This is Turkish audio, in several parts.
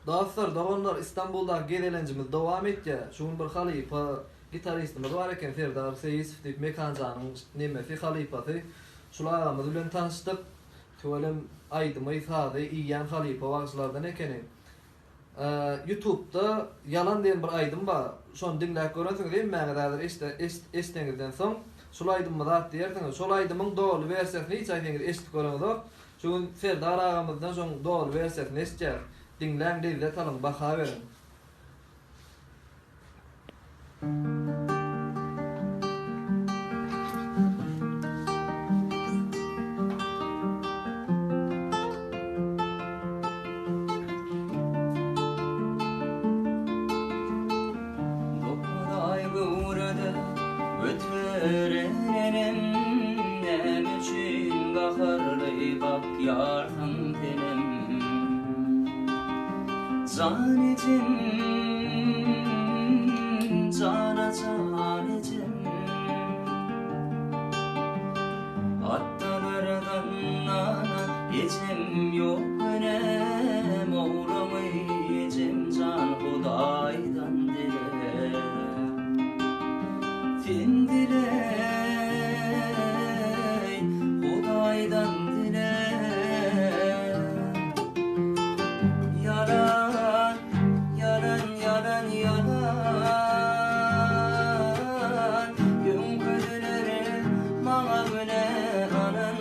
Dostlar, dağınlar İstanbul'da gelencimiz devam etke. Şuun bir halipa gitaristimiz var eken Ferdar Seyisov deyip mekancanın nemesi halipası. Şularımız bilen tanıştık. Tuvalem aydıma ifade iyiyen halipa varsılardan ekeni. YouTube'da yalan diyen bir aydım var. Şon dinleyip görüntün değil mi? Mağadadır estengizden son. Şol aydımı da at diyersiniz. Şol aydımın doğru versiyasını hiç aydınız estik görüntü. Şuun Ferdar ağamızdan son doğru versiyasını estik. Dinlen değil de talın baka verin. Dokuday gıvrıdı ötürenim nem için bakarlı bak yarın benim Zanecim, zanecim Attalardan nana yecim yok önem Oğramı yecim can Hudaydan dile Fin dile Hudaydan dile Yalan, yalan, yalan, yalan Gün ködüleri bana bile anan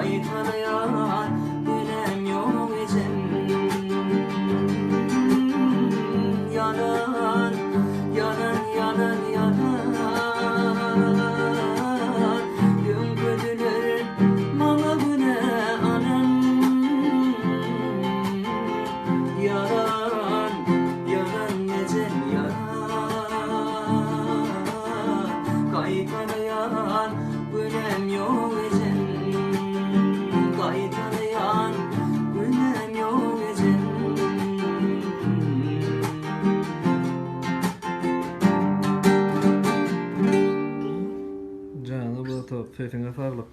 Kaytalayan günem yok ecem. Yalan, yalan, yalan, yalan. Gün kötülür mala güne anan. Yalan, yalan ecem yalan. Kaytalayan günem yok ecem. Kaytalayan günem yok ecem. Canı bu top, fefine farlı.